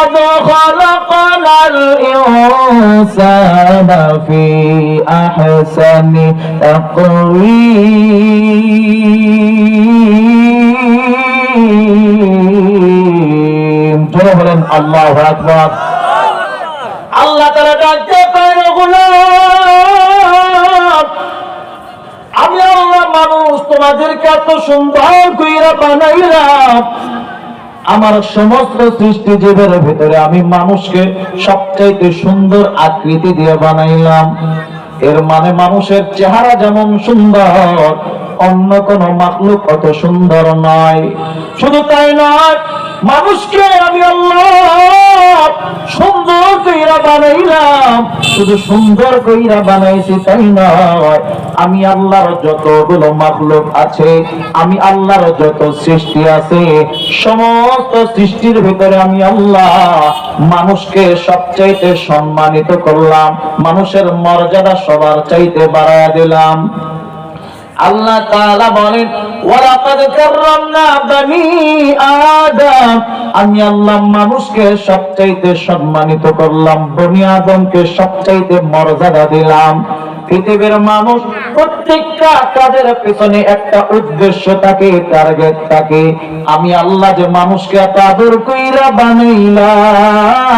ولقد خلقنا الإنسان في أحسن تقويم জোরে বলেন আল্লাহু আকবার আল্লাহ তাআলা ডাকতে পারে গোলাম আমি আল্লাহ মানুষ তোমাদেরকে এত সুন্দর কইরা বানাইলাম আমার সমস্ত সৃষ্টি জীবের ভিতরে আমি মানুষকে সবচাইতে সুন্দর আকৃতি দিয়ে বানাইলাম এর মানে মানুষের চেহারা যেমন সুন্দর অন্য কোন মাখলুক অত সুন্দর নয় শুধু তাই নয় মানুষকে আমি আল্লাহ সুন্দর কইরা বানাইলাম শুধু সুন্দর কইরা বানাইছি তাই নয় আমি আল্লাহর যতগুলো মাখলুক আছে আমি আল্লাহর যত সৃষ্টি আছে সমস্ত সৃষ্টির ভিতরে আমি আল্লাহ মানুষকে সবচাইতে সম্মানিত করলাম মানুষের মর্যাদা সবার চাইতে বাড়ায়া দিলাম আল্লাহ তাআলা বলেন ওয়ালাকাদ কাররামনা বনি আদম আমি আল্লাহ মানুষকে সবচাইতে সম্মানিত করলাম বনি আদমকে সবচাইতে মর্যাদা দিলাম পৃথিবীর মানুষ প্রত্যেকটা কাজের পেছনে একটা উদ্দেশ্য থাকে টার্গেট থাকে আমি আল্লাহ যে মানুষকে এত আদর কইরা বানাইলাম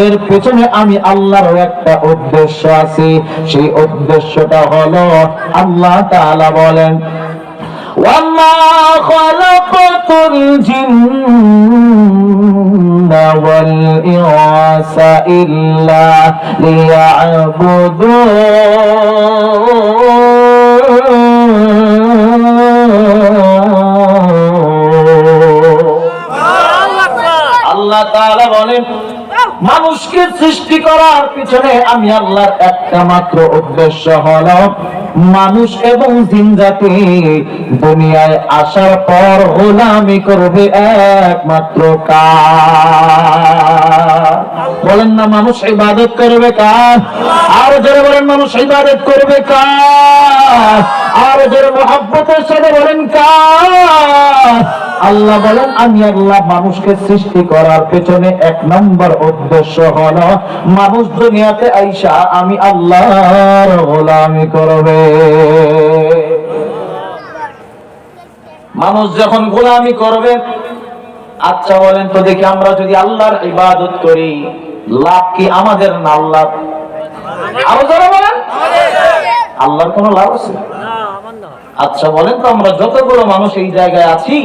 এর পেছনে আমি আল্লাহর একটা উদ্দেশ্য আছে সেই উদ্দেশ্যটা হলো আল্লাহ তাআলা বলেন ওয়ামা খালাকাতুল জিন্না ওয়াল ইনসা ইল্লা লিয়া'বুদুন আল্লাহ তাআলা বলেন মানুষকে সৃষ্টি করার পিছনে আমি আল্লাহর একটা মাত্র উদ্দেশ্য হলো মানুষ এবং জিন জাতি দুনিয়ায় আসার পর গোলামি করবে একমাত্র কার বলেন না মানুষ ইবাদত করবে কার আর যারা বলেন মানুষ ইবাদত করবে কার আর যারা মুহাব্বতের সাথে বলেন কার আল্লাহ বলেন আমি আল্লাহ মানুষকে সৃষ্টি করার পেছনে এক নম্বর উদ্দেশ্য হলো মানুষ দুনিয়াতে আইসা আমি আল্লাহর গোলামি করবে মানুষ যখন গোলামি করবে আচ্ছা বলেন তো দেখি আমরা যদি আল্লাহর ইবাদত করি লাভ কি আমাদের না আল্লাহ আরো যারা বলেন আল্লাহর কোনো লাভ আছে আচ্ছা বলেন তো আমরা যতগুলো মানুষ এই জায়গায় আছি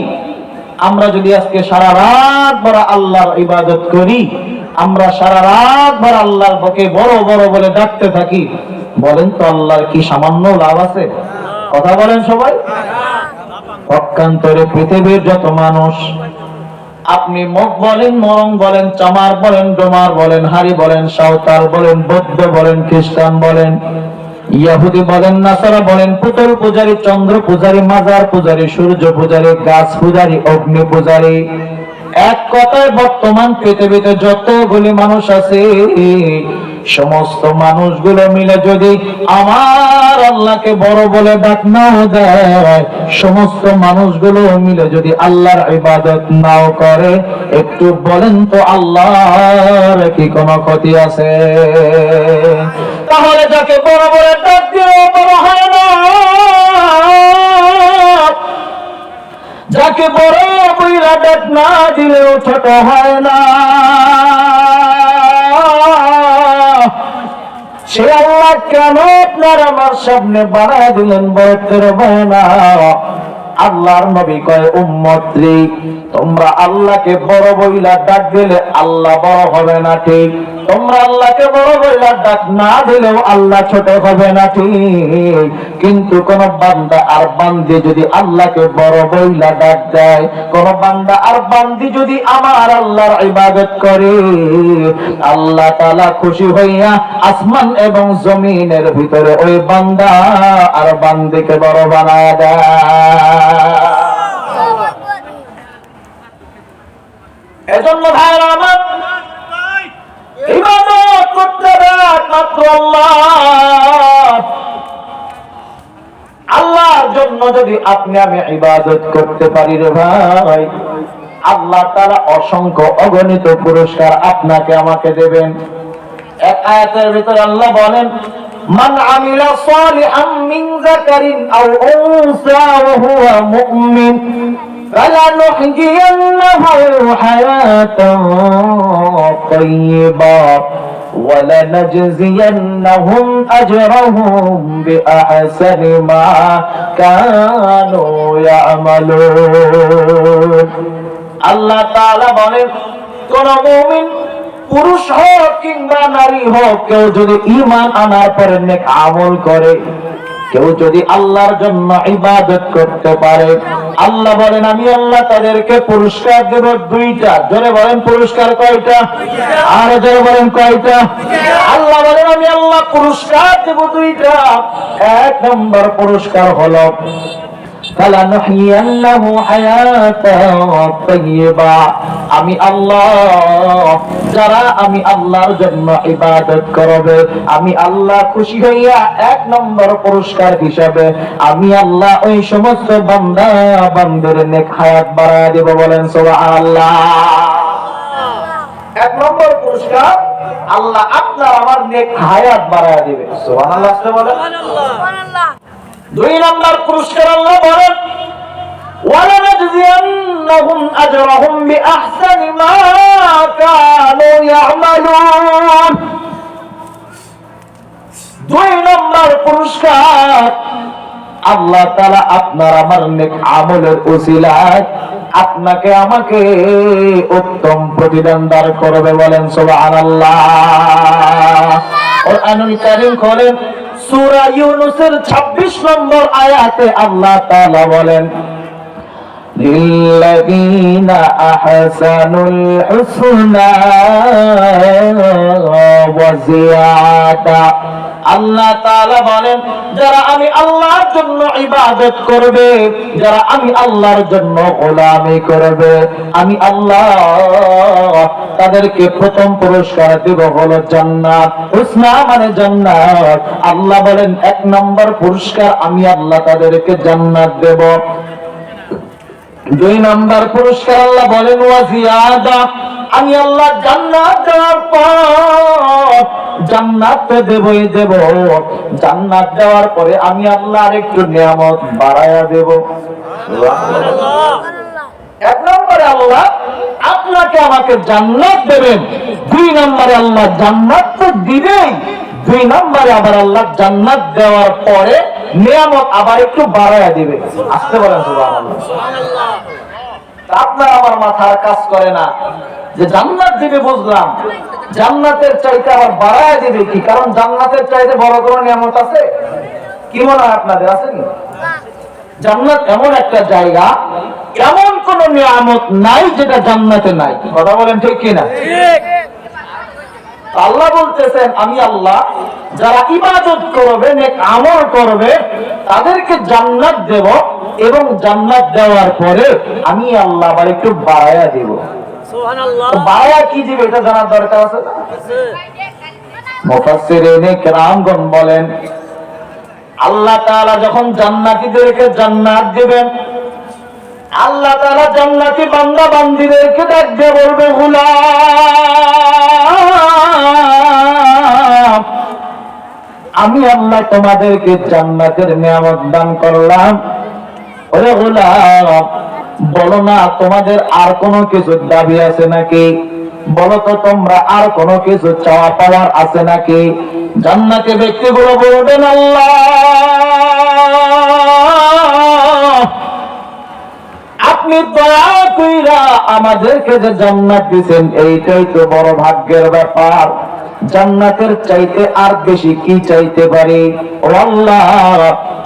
আমরা যদি আজকে সারা রাত ভরা আল্লাহর ইবাদত করি আমরা সারা রাত ভরা আল্লাহর বকে বড় বড় বলে ডাকতে থাকি বলেন তো আল্লাহর কি সামান্য লাভ আছে কথা বলেন সবাই পক্ষান্তরে পৃথিবীর যত মানুষ আপনি মুখ বলেন মরং বলেন চামার বলেন ডোমার বলেন হাড়ি বলেন সাঁওতাল বলেন বৌদ্ধ বলেন খ্রিস্টান বলেন ইহুদি বলেন নাসারা বলেন পুতুল পূজারী চন্দ্র পূজারী মাজার পূজারী সূর্য পূজারী গাছ পূজারী অগ্নি পূজারী এক কথায় বর্তমান পৃথিবীতে যতগুলি মানুষ আছে সমস্ত মানুষগুলো মিলে যদি আমার আল্লাহকে বড় বলে ডাক নাও দেয় সমস্ত মানুষগুলো মিলে যদি আল্লাহর ইবাদত নাও করে একটু বলেন তো আল্লাহর কি কোনো ক্ষতি আছে তাহলে যাকে বড় বলে ডাক দিলেও বড় হয় না যাকে বড় বইরা ডাক না দিলেও ছোট হয় না সে আল্লাহ কেন আপনার আমার সামনে বাড়ায় দিলেন বলতে পারে না আল্লাহর নবী কয় উম্মতরে তোমরা আল্লাহকে বড় বইলা ডাক দিলে আল্লাহ বড় হবে না ঠিক তোমরা আল্লাহকে বড় বইলা ডাক না দিলেও আল্লাহ ছোট হবে না ঠিক কিন্তু কোন বান্দা আর বান্দি যদি আল্লাহকে বড় বইলা ডাক দেয় কোন বান্দা আর বান্দি যদি আমার আল্লাহর ইবাদত করে আল্লাহ তাআলা খুশি হইয়া আসমান এবং জমিনের ভিতরে ওই বান্দা আর বান্দিকে বড় বানায় দেয় এজন্য ভাইরা আমার ইবাদত করতে হবে একমাত্র আল্লাহর জন্য যদি আপনি আমি ইবাদত করতে পারি রে ভাই আল্লাহ তাআলা অসংখ্য অগণিত পুরস্কার আপনাকে আমাকে দেবেন। এক আয়াতের ভিতরে আল্লাহ বলেন, মান আমিলা সালিহাম মিন যাকারিন আও উনসা ওয়া হুয়া মুমিন ফালানুহয়িয়ান্নাহু হায়াতান তাইয়্যিবা ওয়া লানাজজিয়ান্নাহুম আজরাহুম বিআহসানি মা কানু ইয়ামালুন। আল্লাহ তাআলা বলেন, কোন মুমিন পুরুষ হোক কিংবা নারী হোক, কেউ যদি ঈমান আনার পরে নেক আমল করে, কেউ যদি আল্লাহর জন্য ইবাদত করতে পারে, আল্লাহ বলেন আমি আল্লাহ তাদেরকে পুরস্কার দেব দুইটা। জোরে বলেন পুরস্কার কয়টা? আর জোরে বলেন কয়টা? আল্লাহ বলেন আমি আল্লাহ পুরস্কার দেব দুইটা। এক নম্বর পুরস্কার হলো ফালানুহয়িয়ান্নাহু হায়াতান তাইয়্যিবা, আমি আল্লাহ যারা আমি আল্লাহর জন্য ইবাদত করবে, আমি আল্লাহ খুশি হইয়া এক নম্বর পুরস্কার হিসাবে আমি আল্লাহ ওই সমস্ত বান্দা বান্দির নেক হায়াত বাড়ায় দেব। বলেন সুবহানাল্লাহ। এক নম্বর পুরস্কার আল্লাহ আপনার আমার নেক হায়াত বাড়ায় দিবে। সুবহানাল্লাহ বলেন। সুবহানাল্লাহ। দুই নম্বর পুরস্কার আল্লাহ বলেন, ওয়ালানাজজিয়ান্নাহুম আজরাহুম বিআহসানি মা কানু ইয়ামালুন। দুই নম্বর পুরস্কার আল্লাহ তাআলা আপনার আমার নেক আমলের উসিলায় আপনাকে আমাকে উত্তম প্রতিদান দান করবে। বলেন সুবহানাল্লাহ। কোরআনুল কারীম খোলেন, সূরা ইউনূসের 26 নম্বর আয়াতে আল্লাহ তাআলা বলেন, লিল্লাযীনা আহসানুল হুসনা ওয়া জিয়াদা। আল্লাহ তাআলা বলেন যারা আমি আল্লাহর জন্য ইবাদত করবে, যারা আমি আল্লাহর জন্য গোলামি করবে, আমি আল্লাহ তাদেরকে প্রথম পুরস্কার দেব হলো জান্নাত। হুসনা মানে জান্নাত। আল্লাহ বলেন এক নম্বর পুরস্কার আমি আল্লাহ তাদেরকে জান্নাত দেব। দুই নম্বর পুরস্কার আল্লাহ বলেন ওয়া জিয়াদা, আমি আল্লাহ জান্নাত দেওয়ার পর জান্নাত তো দেবই দেব, জান্নাত দেওয়ার পরে আমি আল্লাহ আরেকটু নিয়ামত বাড়ায়া দেব। এক নম্বরে আল্লাহ আপনাকে আমাকে জান্নাত দেবেন, দুই নম্বরে আল্লাহ জান্নাত তো দিবেই, দুই নম্বরে আবার আল্লাহ জান্নাত দেওয়ার পরে নিয়ামত আবার একটু বাড়ায়া দিবে। আসতে বলেন সুবহানাল্লাহ। আপনার আমার মাথার কাজ করে না যে জান্নাত দিবে বুঝলাম, জান্নাতের চাইতে আবার বাড়ায়া দিবে কি? কারণ জান্নাতের চাইতে বড় কোনো নিয়ামত আছে? কি মনে হয় আপনাদের, আছে কি? জান্নাত এমন একটা জায়গা, এমন কোন নিয়ামত নাই যেটা জান্নাতে নাই। কথা বলেন ঠিক কিনা? আল্লাহ বলতেছেন আমি আল্লাহ যারা ইবাদত করবে, নেক আমল করবে, তাদেরকে জান্নাত দেব, এবং জান্নাত দেওয়ার পরে আমি আল্লাহ আবার একটু বাড়ায়া দেব। সুবহানাল্লাহ। বাড়ায়া কি দিবে এটা জানার দরকার আছে না? মুফাসসিরিনে কেরামগণ বলেন আল্লাহ তাআলা যখন জান্নাতীদেরকে জান্নাত দিবেন, আল্লাহ তাআলা জান্নাতি বান্দা বান্দীদেরকে ডাক দিয়ে বলবে, গোলাম আমি আল্লাহ তোমাদেরকে জান্নাতের নিয়ামত দান করলাম। ওরে গোলাম বলো না তোমাদের আর কোনো কিছু দাবি আছে নাকি? বলো তো তোমরা আর কোনো কিছু চাওয়া পাওয়ার আছে নাকি? জান্নাতি ব্যক্তিগুলো বলবেন আল্লাহ আপনি দয়া কইরা আমাদেরকে যে জান্নাত দিবেন এইটাই তো বড় ভাগ্যের ব্যাপার। জান্নাতের চাইতে আর বেশি কি চাইতে পারি? ও আল্লাহ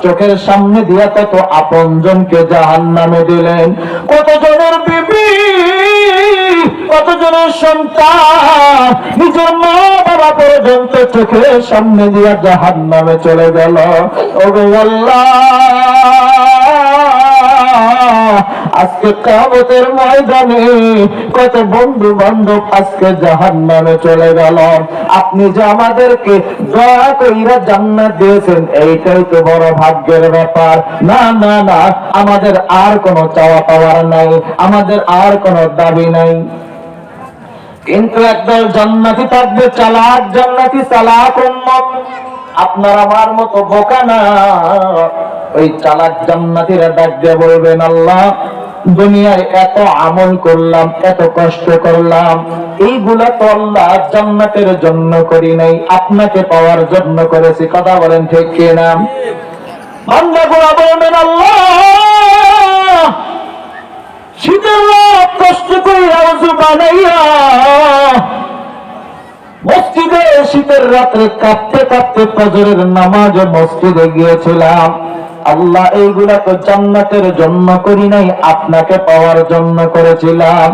চোখের সামনে দিয়া কত আপনজনকে জাহান্নামে দিলেন, কতজনের বিবি, কতজনের সন্তান, নিজের মা বাবা পর্যন্ত চোখের সামনে দিয়া জাহান্নামে চলে গেল। ও আল্লাহ আজকে কিয়ামতের ময়দানে কত বন্ধু বান্ধব আজকে জাহান্নামে চলে গেল। আপনি যে আমাদেরকে দয়া কইরা জান্নাত দিয়েছেন, এইটাই তো বড় ভাগ্যের ব্যাপার। না না না, আমাদের আর কোনো চাওয়া পাওয়ার নাই, আমাদের আর কোনো দাবি নাই। কিন্তু একদল জান্নাতি থাকবে, চালাক জান্নাতি, চালাক উম্মত। আপনার আমার মতো বোকা না। ওই চালাক জান্নাতীরা ডাক দিয়ে বলবেন, আল্লাহ দুনিয়ায় এত আমল করলাম, এত কষ্ট করলাম, এইগুলা তো আল্লাহ জান্নাতের জন্য করি নাই, আপনাকে পাওয়ার জন্য করেছি। কথা বলেন ঠিক কিনা? বান্দাগুলো বলবেন, আল্লাহ শীতের রাত কষ্ট করে আওয়াজ বানাইয়া মসজিদে শীতের রাত্রে কাঁপতে কাঁপতে ফজরের নামাজ মসজিদে গিয়েছিলাম। আল্লাহ এইগুলা তো জান্নাতের জন্য করি নাই, আপনাকে পাওয়ার জন্য করেছিলাম।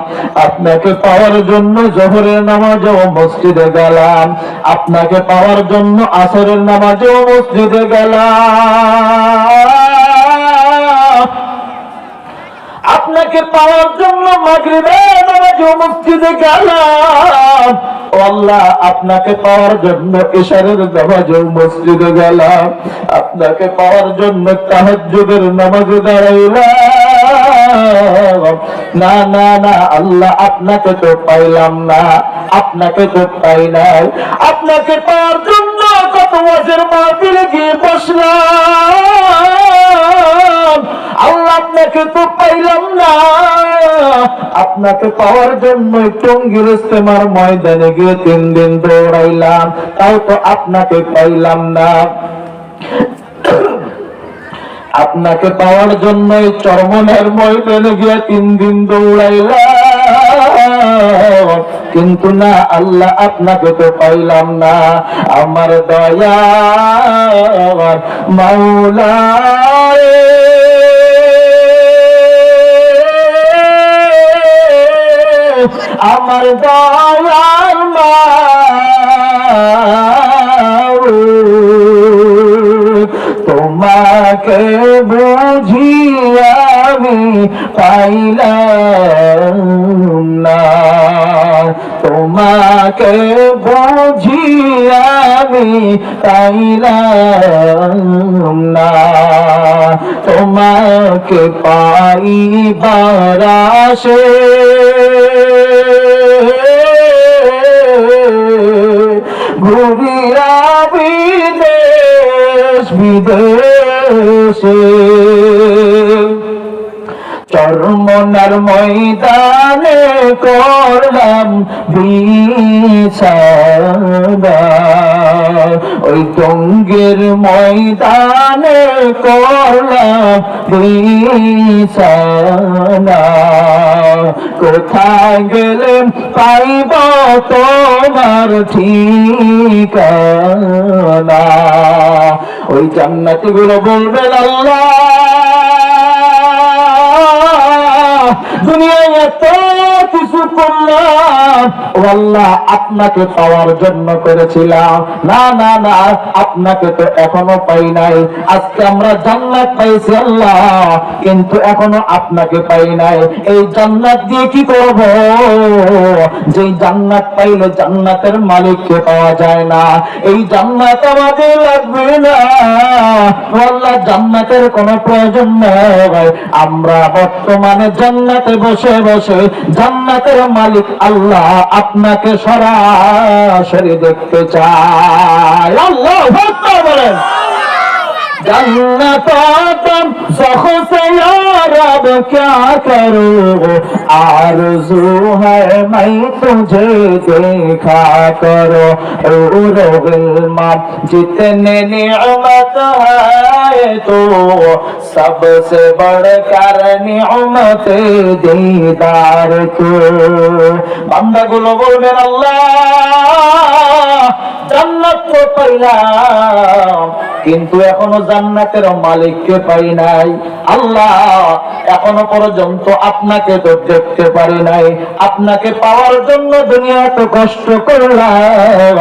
আপনাকে পাওয়ার জন্য জোহরের নামাজেও মসজিদে গেলাম, আপনাকে পাওয়ার জন্য আসরের নামাজেও মসজিদে গেলাম, আপনাকে পাওয়ার জন্য মাগরিবের নামাজেও মসজিদে গেলাম। ও আল্লাহ, আপনাকে পাওয়ার জন্য ইশারের নামাজেও মসজিদে গেলাম, আপনাকে পাওয়ার জন্য তাহাজ্জুদের নামাজে দাঁড়াইলাম। না না না আল্লাহ, আপনাকে তো পাইলাম না, আপনাকে তো পাই নাই। আপনাকে পাওয়ার জন্য কত ওয়াজের মাহফিলে গিয়ে বসলাম, আল্লাহ আপনাকে তো পাইলাম না। আপনাকে পাওয়ার জন্য টঙ্গীর ইস্তেমার ময়দানে গিয়ে 3 দিন দৌড়াইলাম, তাও তো আপনাকে পাইলাম না। আপনাকে পাওয়ার জন্য চরমনের ময়দানে গিয়ে 3 দিন দৌড়াইলাম, কিন্তু না আল্লাহ, আপনাকে তো পাইলাম না। আমার দয়া মাওলা আমার দয়ার মাওলা, তোমাকে বুঝি আমি পাইলাম না, তোমাকে বুঝি আমি পাইলাম না। তোমাকে পাইবার আশে ঘুরিয়া বিদেশ বিদেশে, চরমনার ময়দানে করলাম বিছানা, ওই টঙ্গীর ময়দানে করলাম বিছানা। কোথায় গেলে পাইব তোমার ঠিকানা? ওই জান্নাতি গুলো বলবেন, আল্লাহ দুনিয়ায় এত কিছু করলাম, ও আল্লাহ আপনাকে পাওয়ার জন্য করেছিলাম। না না না, আপনাকে তো এখনো পাই নাই। আজকে আমরা জান্নাত পাইছি আল্লাহ, কিন্তু এখনো আপনাকে পাই নাই। এই জান্নাত দিয়ে কি করব? যে জান্নাত পাইলে জান্নাতের মালিককে পাওয়া যায় না, এই জান্নাত আমাদের লাগবে না। আল্লাহ জান্নাতের কোনো প্রয়োজন নেই। আমরা বর্তমানে জান্নাতে বসে বসে জান্নাতের মালিক আল্লাহ আপনাকে সরাসরি দেখতে চায়। আল্লাহু আকবার বলেন। जन्नत तुम ज़ख्म से या रब क्या करूँ, आरज़ू है मैं तुझे देखा करो। गिल्मा जितने निअमत है तो सबसे बढ़कर निअमत दीदार को। बंदा गुलो बोलबेन अल्लाह জান্নাত তো পাইলাম, কিন্তু এখনো জান্নাতের মালিককে পাই নাই। আল্লাহ এখনো পর্যন্ত আপনাকে তো দেখতে পারি নাই। আপনাকে পাওয়ার জন্য দুনিয়া তো কষ্ট করলাম,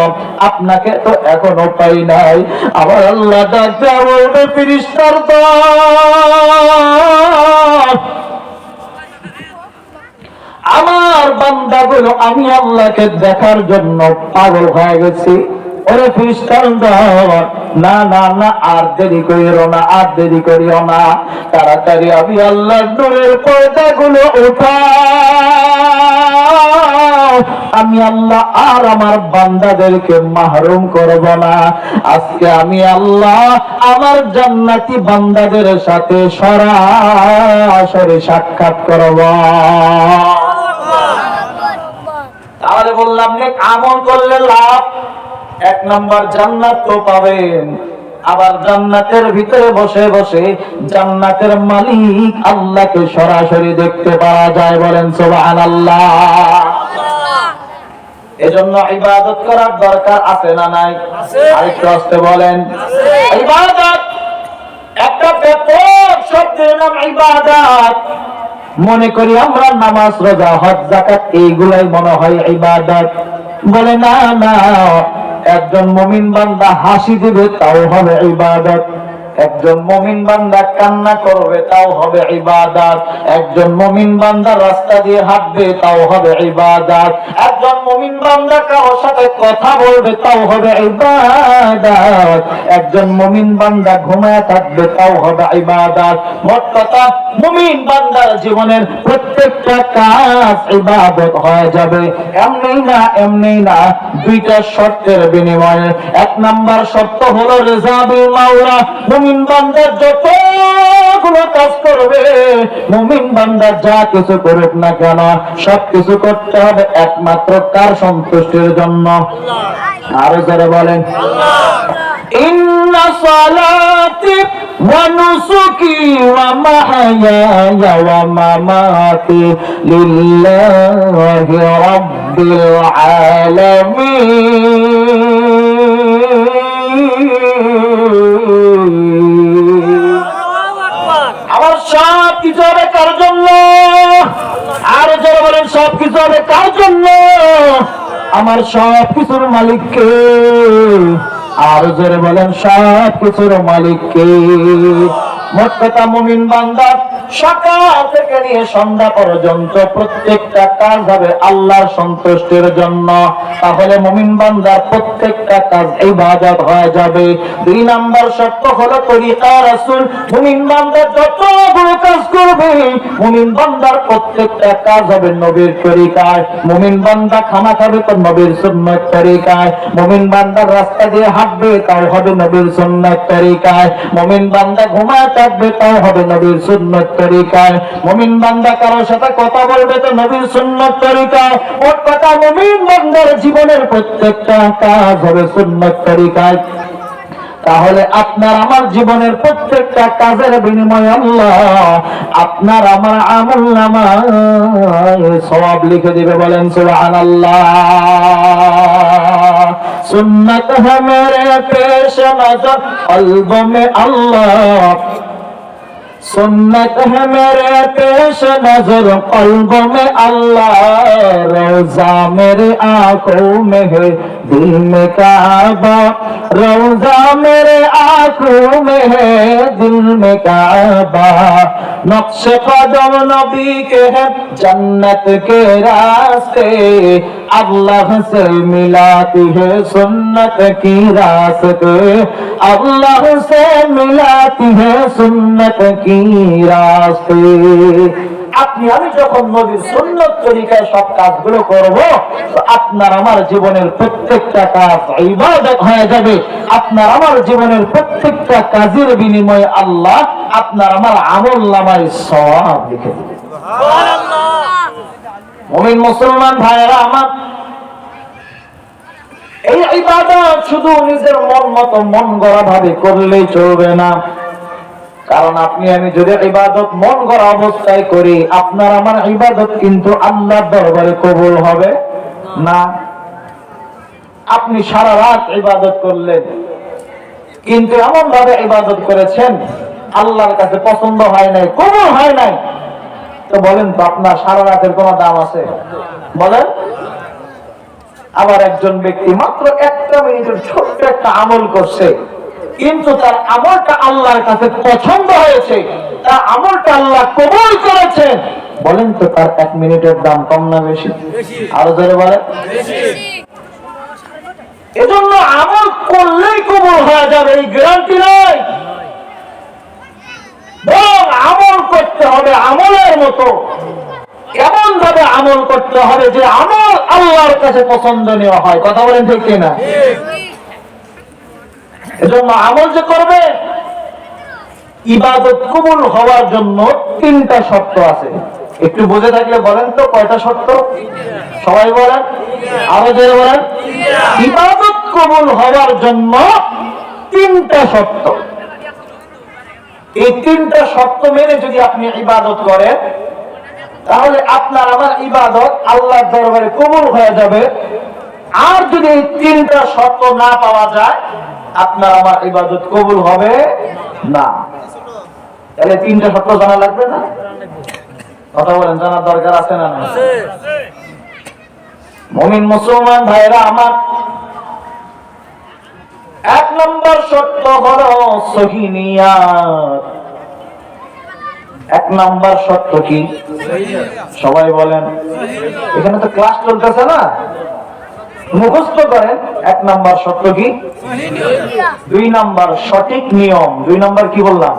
আপনাকে তো এখনো পাই নাই। আবার আল্লাহ ডাকতে বলবে, ফেরেশতার দল আমার বান্দাগুলো আমি আল্লাহকে দেখার জন্য পাগল হয়ে গেছি। ওরে খ্রিস্টান দল, না না না, আর দেরি করিও না, আর দেরি করিও না, তাড়াতাড়ি আমি আল্লাহর নূরের পর্দাগুলো উঠাও। আমি আল্লাহ আর আমার বান্দাদেরকে মাহরুম করব না। আজকে আমি আল্লাহ আমার জান্নাতি বান্দাদের সাথে সরাসরি সাক্ষাৎ করব। তাহলে বললাম নেক আমল করলে লাভ, এক নাম্বার জান্নাত তো পাবেন, আবার জান্নাতের ভিতরে বসে বসে জান্নাতের মালিক আল্লাহকে সরাসরি দেখতে পাওয়া যায়। বলেন সুবহানাল্লাহ। এজন্য ইবাদত করার দরকার আছে না নাই? আরেকটু আস্তে বলেন। ইবাদত একটা ব্যাপক শব্দের নাম ইবাদত। মনে করি আমরা নামাজ, রোজা, হজ, যাকাত এইগুলাই মনে হয় ইবাদত। বলে না না, একজন মুমিন বান্দা হাসি দিবে তাও হবে ইবাদত, একজন মুমিন বান্দা কান্না করবে তাও হবে ইবাদত, একজন মুমিন বান্দা রাস্তা দিয়ে হাঁটবে তাও হবে ইবাদত, একজন মুমিন বান্দা কারোর সাথে কথা বলবে তাও হবে ইবাদত, একজন মুমিন বান্দা ঘুমায় থাকবে তাও হবে ইবাদত। মোট কথা, মুমিন বান্দার জীবনের প্রত্যেকটা কাজ ইবাদত হয়ে যাবে। এমনি না, এমনি না, দুইটা শর্তের বিনিময়ে। এক নাম্বার শর্ত হলো রিজা বিল মাওলা। মুমিন বান্দা যতগুলো কাজ করবে, মুমিন বান্দা যা কিছু করুক না কেন, সব কিছু করতে হবে একমাত্র কার সন্তুষ্টির জন্য? আরো যারা বলেন ইন্না সালাতি ওয়া নুসুকি ওয়া মাহইয়ায়া ওয়া মামাতি লিল্লাহি রাব্বিল আলামিন। আমার সব কিছু হবে কার জন্য? আর যারা বলেন সব কিছু হবে কার জন্য? আমার সব কিছুর মালিককে। আর যারা বলেন সব কিছুর মালিককে। মোট কথা, মুমিন বান্দা সকাল থেকে নিয়ে সন্ধ্যা পর্যন্ত প্রত্যেকটা কাজ হবে আল্লাহর সন্তুষ্টির জন্য। তাহলে মুমিন বান্দার প্রত্যেকটা কাজ ইবাদত হয়ে যাবে। দুই নাম্বার শর্ত হলো তরিকা রাসূল। মুমিন বান্দা যতগুলো কাজ করবে, মুমিন বান্দার প্রত্যেকটা কাজ হবে নবীর তরিকায়। মুমিন বান্দা খানা খাবে তো নবীর সুন্নাত তরিকায়। মুমিন বান্দার রাস্তা দিয়ে হাঁটবে তাও হবে নবীর সুন্নাত তরিকায়। মুমিন বান্দা ঘুমায় থাকবে তাও হবে নবীর সুন্নাত তরিকায়। মুমিন বান্দা কারোর সাথে কথা বলবে তো নবীর সুন্নাত তরিকায়। মোট কথা, মুমিন বান্দার জীবনের প্রত্যেকটা কাজ হবে সুন্নাত তরিকায়। তাহলে আপনার আমার জীবনের প্রত্যেকটা কাজের বিনিময়ে আল্লাহ আপনার আমার আমলনামায় সওয়াব লিখে দিবে। বলেন সুবহানাল্লাহ। সুন্নত है मेरे पेश नजर कल्ब में अल्लाह, सुन्नत है मेरे पेश नजर कल्ब में अल्लाह, रोजा मेरे आंखों में है दिल में काबा, रोजा मेरे आंखों में है दिल में काबा, नक्श कदम नबी के हैं जन्नत के रास्ते, अल्लाह से मिलाती है सुन्नत की रास्ते, अल्लाह से मिलाती है सुन्नत की রাস্তে। আপনি আমি যখন নবীর সুন্নাত তরিকায় সব কাজগুলো করব, তো আপনার আমার জীবনের প্রত্যেকটা কাজ ইবাদত হয়ে যাবে। আপনার আমার জীবনের প্রত্যেকটা কাজের বিনিময়ে আল্লাহ আপনার আমার আমলনামায় সওয়াব লিখে দিবে। সুবহানাল্লাহ। মুমিন মুসলমান ভাইরা আমার, এই ইবাদত শুধু নিজের মন মতো মন গড়া ভাবে করলেই চলবে না। কারণ আপনি আমি যদি ইবাদত মন গড়া অবস্থায় করি, আপনার আমার ইবাদত কিন্তু আল্লাহর দরবারে কবুল হবে না। আপনি সারা রাত ইবাদত করলেন, কিন্তু এমন ভাবে ইবাদত করেছেন আল্লাহর কাছে পছন্দ হয় নাই, কবুল হয় নাই, তো বলেন তো আপনার সারা রাতের কোনো দাম আছে? বলেন। আবার একজন ব্যক্তি মাত্র একটা মিনিটের ছোট্ট একটা আমল করছে, কিন্তু তার আমলটা আল্লাহর কাছে পছন্দ হয়েছে, তার আমলটা আল্লাহ কবুল করেছেন, বলেন তো তার 1 মিনিটের দাম কম না বেশি? আরো জোরে বলেন। এজন্য আমল করলেই কবুল হয়ে যাবে এই গ্যারান্টি নাই। বরং আমল করতে হবে আমলের মতো, এমন ভাবে আমল করতে হবে যে আমল আল্লাহর কাছে পছন্দনীয় হয়। কথা বলেন ঠিক কিনা? এজন্য আমল যে করবে, ইবাদত কবুল হওয়ার জন্য 3টা শর্ত আছে। একটু বুঝে থাকলে বলেন তো কয়টা শর্ত? সবাই বলেন, আরো জোরে বলেন। ইবাদত কবুল হওয়ার জন্য 3টা শর্ত। এই 3টা শর্ত মেনে যদি আপনি ইবাদত করেন, তাহলে আপনার আমার ইবাদত আল্লাহর দরবারে কবুল হয়ে যাবে। আর যদি এই 3টা শর্ত না পাওয়া যায়, আপনার আমার ইবাদত কবুল হবে না। তাহলে 3টা শর্ত জানা লাগবে না? কথা বলেন, জানার দরকার আছে না? মুমিন মুসলমান ভাইরা আমার, 1 নম্বর শর্ত হলো সহিহ নিয়াত। 1 নম্বর শর্ত কি? সবাই বলেন। এখানে তো ক্লাস চলতেছে না, মুখস্থ করেন। 1 নম্বর শর্ত কি? 2 নম্বর সঠিক নিয়ম। 2 নম্বর কি বললাম?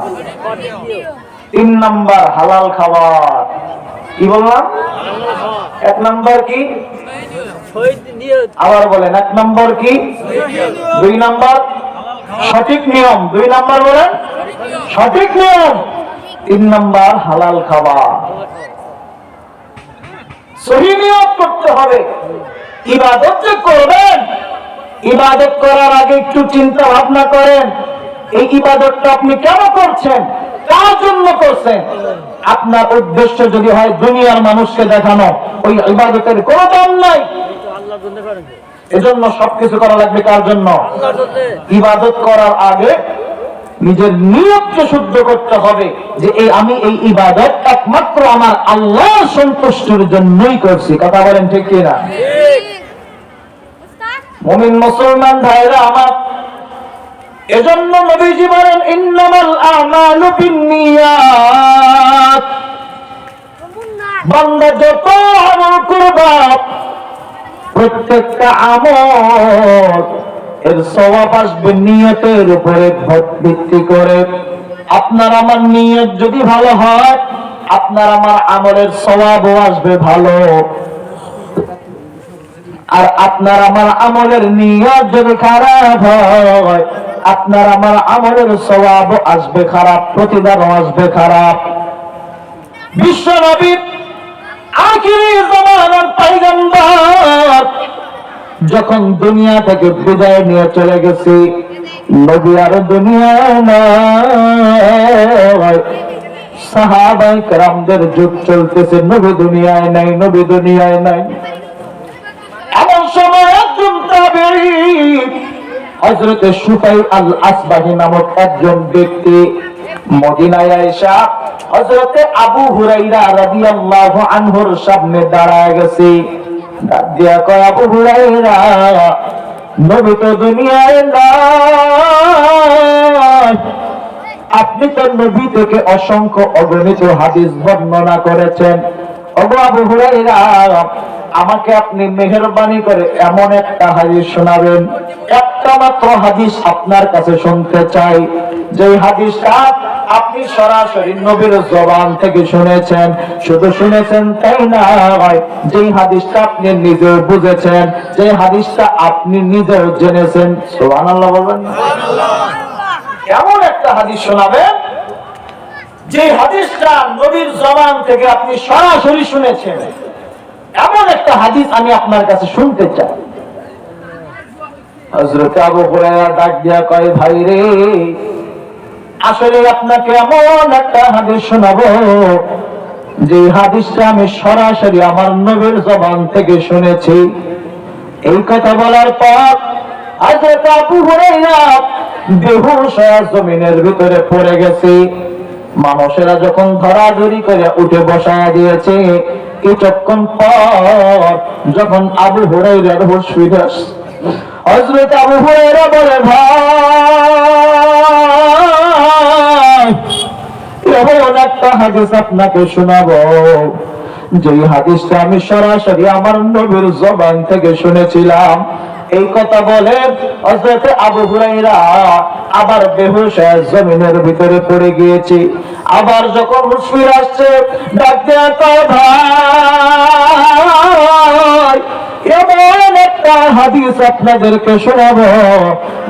3 নম্বর হালাল খাবার। কি বললাম? 1 নম্বর কি? আবার বলেন। 1 নম্বর কি? 2 নম্বর সঠিক নিয়ম। 2 নম্বর বলেন সঠিক নিয়ম। 3 নম্বর হালাল খাবার। সহিহ নিয়ত করতে হবে। ইবাদত যে করবেন, ইবাদত করার আগে একটু চিন্তা ভাবনা করেন, এই ইবাদতটা আপনি কেন করছেন, কার জন্য করছেন। আপনার উদ্দেশ্য যদি হয় দুনিয়ার মানুষকে দেখানো, ওই ইবাদতের কোনো দাম নাই। এজন্য সবকিছু করা লাগবে কার জন্য? ইবাদত করার আগে নিজের নিয়তকে শুদ্ধ করতে হবে যে আমি এই ইবাদত একমাত্র আমার আল্লাহর সন্তুষ্টির জন্যই করছি। কথা বলেন ঠিক কিনা? মুমিন মুসলমান ভাইরা আমার, এজন্য নবীজি বলেন ইন্নামাল আমালু বিন্নিয়াত। বান্দা যত আমল করবা, প্রত্যেকটা আমল এর সওয়াব আসবে নিয়তের উপরে ভিত্তি করে। আপনার আমার নিয়ত যদি ভালো হয়, আপনার আমার আমলের সওয়াবও আসবে ভালো। আর আপনার আমার আমলের নিয়ত যদি খারাপ হয়, আপনার আমার আমলের সওয়াবও আসবে খারাপ, প্রতিদানও আসবে খারাপ। বিশ্ব নবী আখিরি জামানার পয়গম্বর যখন দুনিয়া থেকে বিদায় নিয়ে চলে গেছে, নবী আর দুনিয়ায় নাই। সাহাবায়ে কেরামদের যুগ চলতেছে, নবী দুনিয়ায় নাই, নবী দুনিয়ায় নাই। এমন সময় একজন তাবেঈ হযরত সুফাই আল আসবাহী নামক একজন ব্যক্তি মদিনায় আয়েশা হযরত আবু হুরায়রা রাদিয়াল্লাহু আনহুর সামনে দাঁড়ায় গেছে। দিয়া কয়, আবু হুরায়রা, নবী তো দুনিয়ায় নাই। আপনি তো নবী থেকে অসংখ্য অগণিত হাদিস বর্ণনা করেছেন। ওগো আবু হুরায়রা, আমাকে আপনি মেহেরবানি করে এমন একটা হাদিস শোনাবেন। একটা মাত্র হাদিস আপনার কাছে শুনতে চাই, যে হাদিসটা আপনি সরাসরি নবীর জবান থেকে শুনেছেন। শুধু শুনেছেন তাই না, যে হাদিসটা আপনি নিজেও বুঝেছেন, যে হাদিসটা আপনি নিজেও জেনেছেন। সুবহানাল্লাহ বলবেন না? এমন একটা হাদিস শোনাবেন যে হাদিসটা নবীর জবান থেকে আপনি সরাসরি শুনেছেন। এমন একটা হাদিস আমি আপনার কাছে শুনতে চাই। হযরত আবু হুরায়রা ডাক দিয়া কয়, ভাই রে, আসলে আপনাকে এমন একটা হাদিস শোনাবো যে হাদিসটা আমি সরাসরি আমার নবীর জবান থেকে শুনেছি। এই কথা বলার পর হযরত আবু হুরায়রা বেহুশ হয়ে জমিনের ভিতরে পড়ে গেছে। মানুষেরা যখন ধরাধরি করে উঠে বসায় দিয়েছে, কিছুক্ষণ পর যখন আবু হুরায়রার হুঁশ ফিরে আসে, হযরত আবু হুরায়রা বলে, ভাই, এমন একটা হাদিস আপনাকে শোনাবো, যে হাদিসটা আমি সরাসরি আমার নবীর জবান থেকে শুনেছিলাম। এই কথা বলে হযরত আবু হুরায়রা আবার বেহুশ হয়ে জমিনের ভিতরে পড়ে গিয়েছে। আবার যখন হুঁশ ফিরে আসছে, ডাক দেয়া কয়, ভাই এমন একটা হাদিস আপনাদেরকে শোনাবো,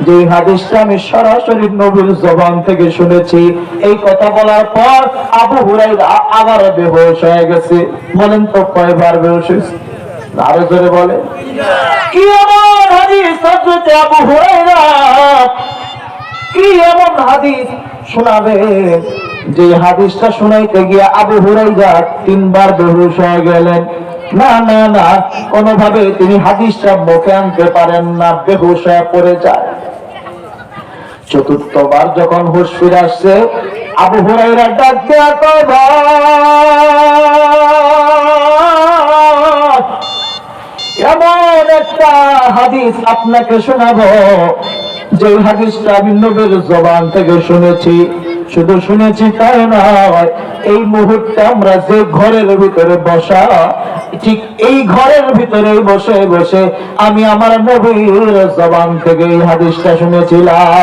যে হাদিসটা আমি সরাসরি নবীর জবান থেকে শুনেছি। এই কথা বলার পর আবু হুরায়রা আবার বেহুশ হয়ে গেছে। বলেন তো কয়বার বেহুশ হয়েছে? আরো জোরে বলে। কি এমন হাদিস হযরত আবু হুরায়রা, কি এমন হাদিস শোনাবে, যে হাদিসটা শোনাইতে গিয়ে আবু হুরায়রা 3 বার বেহুশ হয়ে গেলেন। না না না, কোনোভাবে তিনি হাদিসটা মুখে আনতে পারেন না, বেহুশ হয়ে পড়ে যায়। 4বার যখন হুঁশ ফিরে আসছে, আবু হুরায়রা ডাক দেয়া কয়, এমন একটা হাদিস আপনাকে শোনাবো, যে হাদিসটা আমি নবীর জবান থেকে শুনেছি। শুধু শুনেছি তাই নয়, এই মুহূর্তে আমরা যে ঘরের ভিতরে বসা, ঠিক এই ঘরের ভিতরে বসে বসে আমি আমার নবীর জবান থেকে এই হাদিসটা শুনেছিলাম।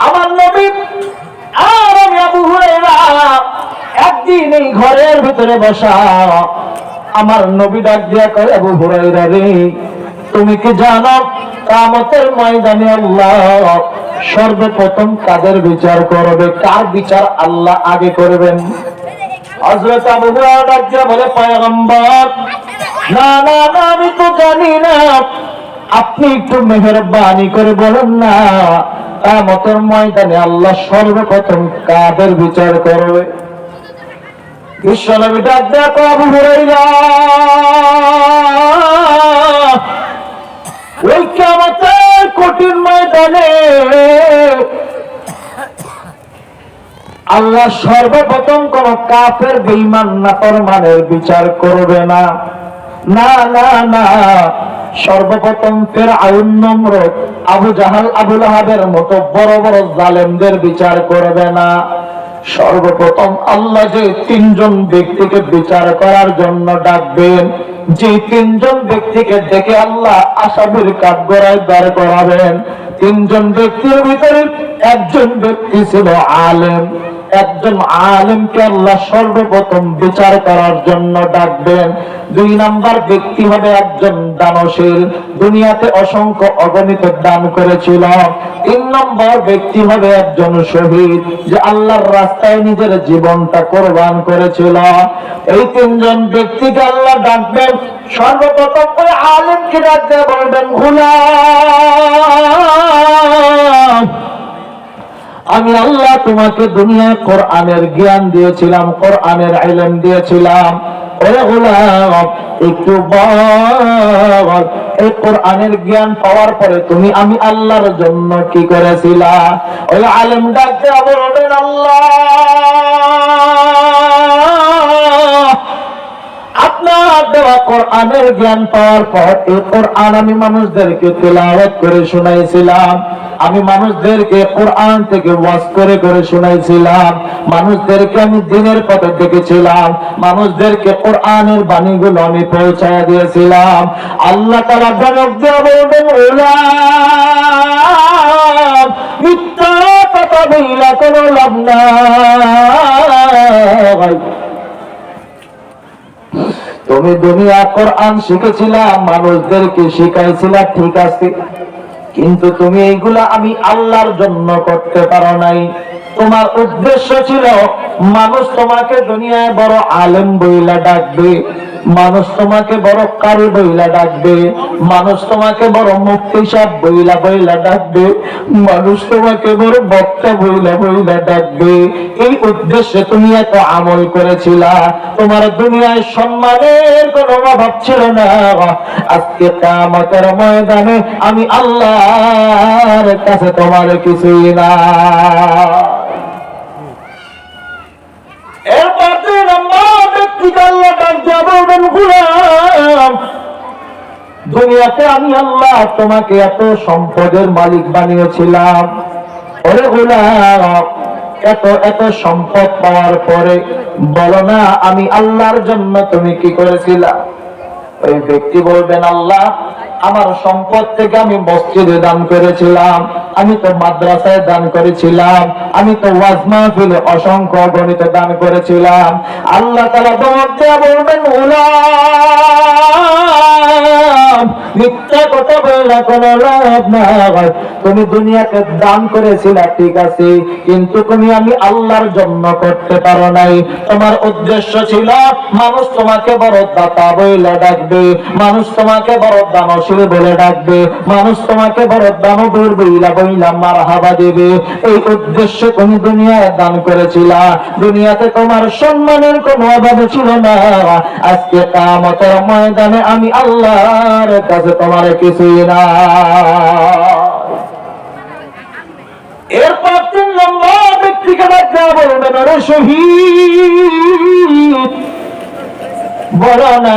আমার নবী আর আমি আবু হুরায়রা একদিন এই ঘরের ভিতরে বসা, আমার নবী ডাক দিয়া কয়, আবু হুরায়রা রে, তুমি কি জানো কিয়ামতের ময়দানে আল্লাহ সর্বপ্রথম কাদের বিচার করবে? কার বিচার আল্লাহ আগে করবেন? হযরত আবু হুরায়রা ডাক দিয়া বলে, পয়গম্বর, না না না, আমি তো জানি না, আপনি একটু মেহেরবানি করে বলেন না, কিয়ামতের ময়দানে আল্লাহ সর্বপ্রথম কাদের বিচার করবে? বিশ্বনবী ডাক দেয়া কয়, আবু হুরায়রা, ওই কিয়ামতের কঠিন ময়দানে আল্লাহ সর্বপ্রথম কোন কাফের, বেঈমান, নাফরমানের বিচার করবে না। না না না, সর্বপ্রথম ফিরআউন, নমরুদ, আবু জাহাল, আবু লাহাবের মতো বড় বড় জালেমদের বিচার করবে না। সর্বপ্রথম আল্লাহ যে 3 জন ব্যক্তিকে বিচার করার জন্য ডাকবেন, যে 3 জন ব্যক্তিকে ডেকে আল্লাহ আসামির কাঠগড়ায় দাঁড় করাবেন, 3 জন ব্যক্তির ভিতরে একজন ব্যক্তি ছিল আলেম। একজন আলেমকে আল্লাহ সর্বপ্রথম বিচার করার জন্য ডাকবেন। 2 নাম্বার ব্যক্তি হবে একজন দানশীল, দুনিয়াতে অসংখ্য অগণিত দান করেছিল। 3 নম্বর ব্যক্তি হবে একজন শহীদ, যে আল্লাহর রাস্তায় নিজের জীবনটা কোরবান করেছিল। এই 3 জন ব্যক্তিকে আল্লাহ ডাকবেন। সর্বপ্রথম ওই আলেমকে ডাকতে বলবেন, গোলাম, আমি আল্লাহ তোমাকে দুনিয়ায় কোরআনের জ্ঞান দিয়েছিলাম, কোরআনের ইলম দিয়েছিলাম। ওরে গোলাম, একটু বল, এই কোরআনের জ্ঞান পাওয়ার পরে তুমি আমি আল্লাহর জন্য কি করেছিলা? ওই আলেম ডাকতে বলবেন, আল্লাহ, আপনার দেওয়া কোরআনের জ্ঞান পাওয়ার পর এই কোরআন আমি মানুষদেরকে তেলাওয়াত করে শোনাইছিলাম, আমি মানুষদেরকে কোরআন থেকে ওয়াজ করে করে শোনাইছিলাম, মানুষদেরকে আমি দ্বীনের পথে ডেকেছিলাম, মানুষদেরকে কোরআনের বাণীগুলো আমি পৌঁছায় দিয়েছিলাম। আল্লাহ তাআলা জবাব দিয়ে বলবেন, গোলাম, মিথ্যা কথা বইলা কোনো লাভ নাই। তুমি দুনিয়া কোরআন শিখেছিলাম, মানুষদেরকে শিখাইছিলা, ঠিক আছে, কিন্তু তুমি এইগুলা আমি আল্লাহর জন্য করতে পারো নাই। তোমার উদ্দেশ্য ছিল মানুষ তোমাকে দুনিয়ায় বড় আলেম বইলা ডাকবে, মানুষ তোমাকে বড় কারি বইলা ডাকবে, মানুষ তোমাকে বড় মুফতি সাহেব বইলা বইলা ডাকবে, মানুষ তোমাকে বড় বক্তা বইলা বইলা ডাকবে। এই উদ্দেশ্যে তুমি এত আমল করেছিলা, তোমার দুনিয়ায় সম্মানের কোনো অভাব ছিল না। আজকে কিয়ামতের ময়দানে আমি আল্লাহর কাছে তোমার কিছুই না। এরপর 2 নম্বর ব্যক্তিকে আল্লাহ ডাক দিয়ে বলবেন, গোলাম, দুনিয়াতে আমি আল্লাহ তোমাকে এত সম্পদের মালিক বানিয়েছিলাম, ওরে গোলাম, এত এত সম্পদ পাওয়ার পরে বলো না আমি আল্লাহর জন্য তুমি কি করেছিলা? ওই ব্যক্তি বলবেন, আল্লাহ আমার সম্পদ থেকে আমি মসজিদে দান করেছিলাম, আমি তো মাদ্রাসায় দান করেছিলাম, আমি তো ওয়াজ মাহফিলে অসংখ্য গণিত দান করেছিলাম। আল্লাহ তাআলা বলবেন, মিথ্যা কথা বললে কোনো লাভ নাই। তুমি দুনিয়াতে দান করেছিলে ঠিক আছে, কিন্তু তুমি আমি আল্লাহর জন্য করতে পারো নাই। তোমার উদ্দেশ্য ছিল মানুষ তোমাকে বড় দাতা বলে ডাকবে, মানুষ তোমাকে বড় দানশীল বলে ডাকবে, মানুষ তোমাকে বড় দানবীর বইলা মারহাবা দেবে। এই উদ্দেশ্যে তুমি দুনিয়ায় দান করেছিলা। দুনিয়াতে তোমার সম্মানের কোনো অভাব ছিল না। আজকে কিয়ামতের ময়দানে আমি আল্লাহর কাছে তোমার কিছুই না। এরপর 3 নম্বর ব্যক্তিকে ডাকতে বলবেন, আরে শহীদ বলো না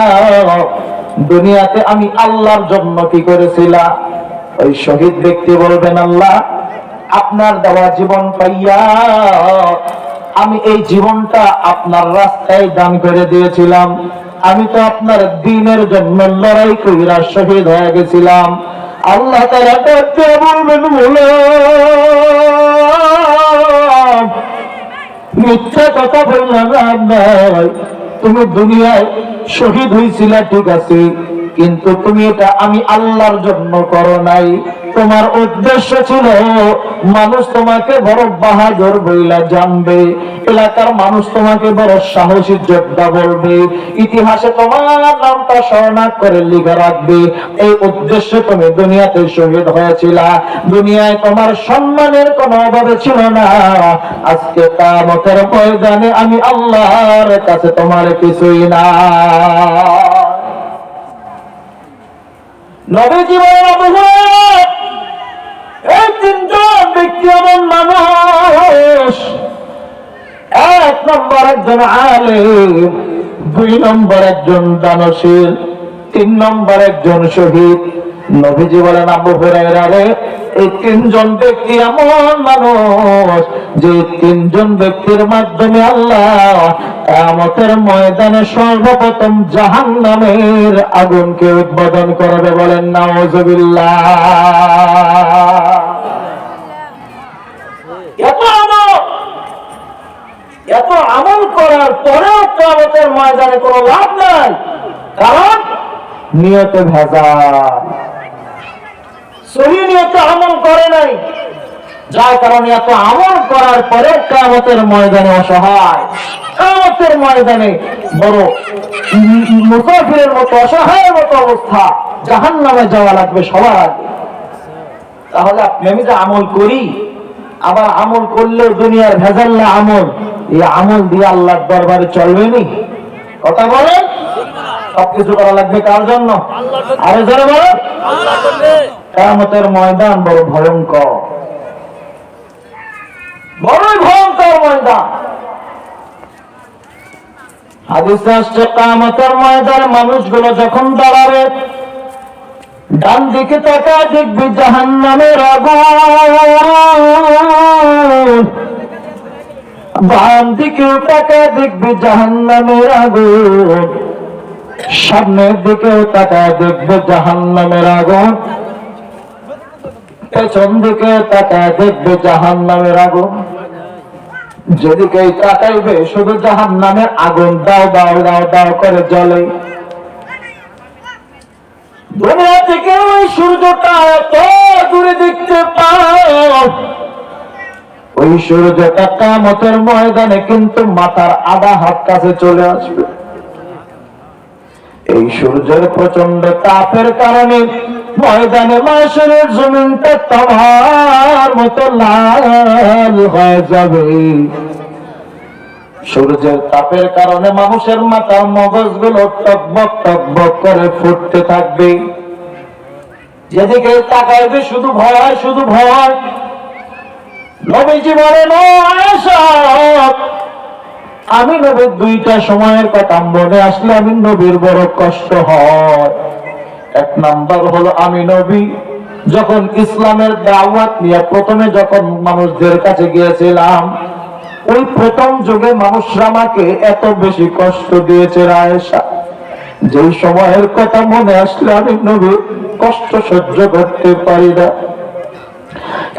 দুনিয়াতে আমি আল্লাহর জন্য কি করেছিলাম? ওই শহীদ ব্যক্তি বলবেন, আল্লাহ আপনার দেওয়া জীবন পাইয়া আমি এই জীবনটা আপনার রাস্তায় দান করে দিয়েছিলাম। আমি তো আপনার দ্বীনের জন্য লড়াই কইরা শহীদ হয়ে গেছিলাম। আল্লাহ তাআলা ডাকতে বলবেন, মিথ্যা কথা বললাম নাই। তুমি দুনিয়ায় শহীদ হয়েছিলা ঠিক আছে, কিন্তু তুমি এটা আমি আল্লাহর জন্য করো নাই। তোমার উদ্দেশ্য ছিল মানুষ তোমাকে বড় বাহাদুর বইলা জানবে, এলাকার মানুষ তোমাকে বড় সাহসী যোদ্ধা বলবে, ইতিহাসে তোমার নামটা স্মরণার্থ করে লিখে রাখবে। এই উদ্দেশ্যে তুমি দুনিয়াতে শহীদ হয়েছিলা। দুনিয়ায় তোমার সম্মানের কোনো অভাব ছিল না। আজকে কিয়ামতের ময়দানে আমি আল্লাহর কাছে তোমার কিছুই না। নবীজি বলেন, আবু হুরায়রা এই 3জন ব্যক্তি এমন মানুষ, 1 নম্বর একজন আলেম, 2 নম্বর একজন দানশীল, 3 নম্বর একজন শহীদ। নবীজি বলেন, আবু হুরায়রা রে এই 3 জন ব্যক্তি এমন মানুষ যে 3 জন ব্যক্তির মাধ্যমে আল্লাহ কিয়ামতের ময়দানে সর্বপ্রথম জাহান্নামের আগুনকে উদ্বোধন করবে। বলেন নাউযুবিল্লাহ। এত আমল করার পরেও কিয়ামতের ময়দানে কোনো লাভ নাই, কারণ নিয়তে ভেজাল, সহি নিয়তে আমল করে নাই। যার কারণে এত আমল করার পরে কিয়ামতের ময়দানে অসহায়, কিয়ামতের ময়দানে বড় মুসাফিরের মতো অসহায়ের মতো অবস্থা, জাহান্নামে যাওয়া লাগবে সবার আগে। তাহলে আমি যে আমল করি, আবার আমল করলে দুনিয়ার ভেজাল্লা আমল, এই আমল দিয়ে আল্লাহর দরবারে চলবে নি? কথা বলেন। সবকিছু করা লাগবে কার জন্য? আরে যারা বলেন, কিয়ামতের ময়দান বড় ভয়ঙ্কর, বড়ই ভয়ঙ্কর ময়দান। হাদিসে আসছে কিয়ামতের ময়দানে মানুষগুলো যখন দাঁড়াবে, ডান দিকে তাকায় দেখবে জাহান্নামের আগুন, বাম দিকে তাকায় দেখবে জাহান্নামের আগুন, সামনের দিকেও তাকায় দেখবে জাহান্নামের আগুন, পেছন দিকে তাকায় দেখবে জাহান্নামের আগুন। যেদিকে তাকাইবে শুধু জাহান্নামের আগুন দাও দাও দাও দাও করে জ্বলে। দুনিয়া থেকে ওই সূর্যটা এত দূরে দেখতে পাও, ওই সূর্যটা কিয়ামতের ময়দানে কিন্তু মাথার আধা হাত কাছে চলে আসবে। এই সূর্যের প্রচন্ড তাপের কারণে ময়দানে মাশরের জমিনটা তামার মতো লাল হয়ে যাবে। সূর্যের তাপের কারণে মানুষের মাথার মগজগুলো টকবক টকবক করে ফুটতে থাকবে। যেদিকে তাকাইবে শুধু ভয়, শুধু ভয়। নবীজি বলেন, ও আয়েশা, আমি নবীর 2টা সময়ের কথা মনে আসলে আমি নবীর বড় কষ্ট হয়। 1 নাম্বার হলো আমি নবী যখন ইসলামের দাওয়াত নিয়ে প্রথমে যখন মানুষদের কাছে গিয়েছিলাম, ওই প্রথম যুগে মানুষরা আমাকে এত বেশি কষ্ট দিয়েছে আয়েশা, যেই সময়ের কথা মনে আসলে আমি নবীর কষ্ট সহ্য করতে পারি না।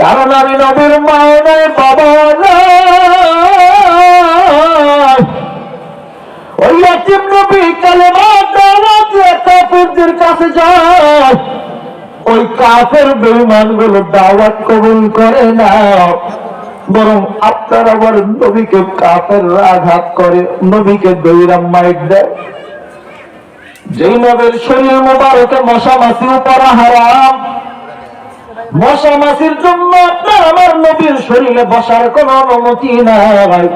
কারণ আমি নবীর মা নাই, বাবা নাই। ওই ইয়াতীম নবী কালেমা দাওয়াত দিয়ে কাফেরদের কাছে যায়, ওই কাফের বেঈমানগুলো দাওয়াত কবুল করে না, বরং আপনার আবার নবীকে কাফেররা আঘাত করে, নবীকে দৈরাম মাইট দেয়। যেই নবীর শরীর মোবারকে মশা মাছি পড়া হারাম, মশা মাছির জন্য আপনার আমার নবীর শরীরে বসার কোন অনুমতি নাই।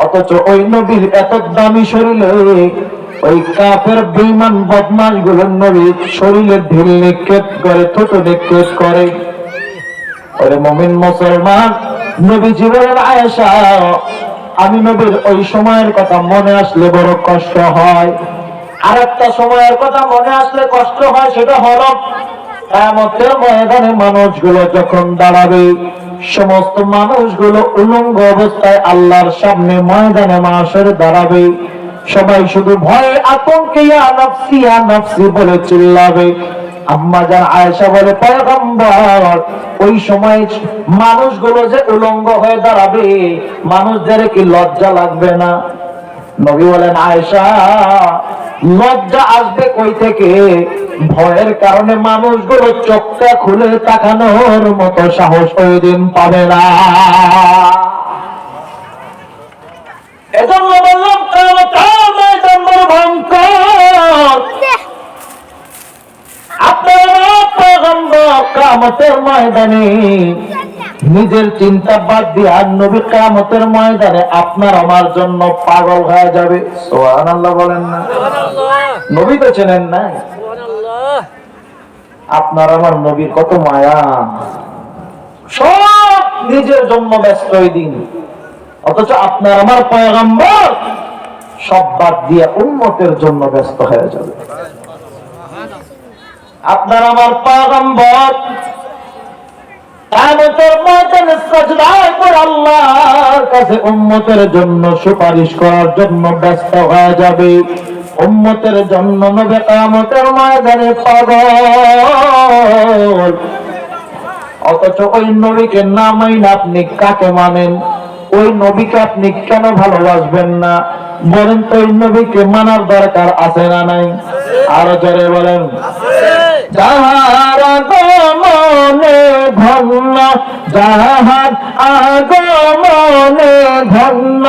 অথচ ওই নবীর এত দামি শরীরে ওই কাফের বেঈমান বদমাশ গুলো নবীর শরীরে ঢিল নিক্ষেপ করে, থুতু নিক্ষেপ করে। ওরে মুমিন মুসলমান, নবী জীবনের আয়েশা, আমি নবীর ওই সময়ের কথা মনে আসলে বড় কষ্ট হয়। আর একটা সময়ের কথা মনে আসলে কষ্ট হয়, সেটা হলো কিয়ামতের ময়দানে মানুষগুলো যখন দাঁড়াবে, সমস্ত মানুষগুলো উলঙ্গ অবস্থায় আল্লাহর সামনে ময়দানে মাহশরে দাঁড়াবে। সবাই শুধু ভয়ে আতঙ্কে ইয়া নাফসি ইয়া নাফসি বলে চিল্লাবে। আম্মা জান আয়েশা বলে, পয়গম্বর, ওই সময় মানুষগুলো যে উলঙ্গ হয়ে দাঁড়াবে, মানুষদের কি লজ্জা লাগবে না? নবী বলেন, আয়েশা, লজ্জা আসবে কই থেকে? ভয়ের কারণে মানুষগুলো চোখটা খুলে তাকানোর মতো সাহস ওই দিন পাবে না। এজন্য বললাম কিয়ামতের বড় ভয়ঙ্কর। আপনারা পয়গম্বর কিয়ামতের ময়দানে নিজের চিন্তা বাদ দিয়ে আর নবী কিয়ামতের ময়দানে আপনার আমার জন্য পাগল হয়ে যাবে। সুবহানাল্লাহ বলেন না? নবী তো চেনেন না, আপনার আমার নবীর কত মায়া, সব নিজের জন্য ব্যস্ত ওই দিন। অথচ আপনার আমার পয়গম্বর সব বাদ দিয়ে উম্মতের জন্য ব্যস্ত হয়ে যাবে। আপনার আমার পয়গম্বর কিয়ামতের ময়দানে সিজদায় পড়ে আল্লাহর কাছে উম্মতের জন্য সুপারিশ করার জন্য ব্যস্ত হয়ে যাবে। উম্মতের জন্য নবী কিয়ামতের ময়দানে পাগল। অথচ ওই নবীকে না মাইনা আপনি কাকে মানেন? ওই নবীকে আপনি কেন ভালোবাসবেন না? বলেন তো, ওই নবীকে মানার দরকার আছে না নাই? আরো জোরে বলেন। যাহার আগমনে ধন্য, যাহার আগমনে ধন্য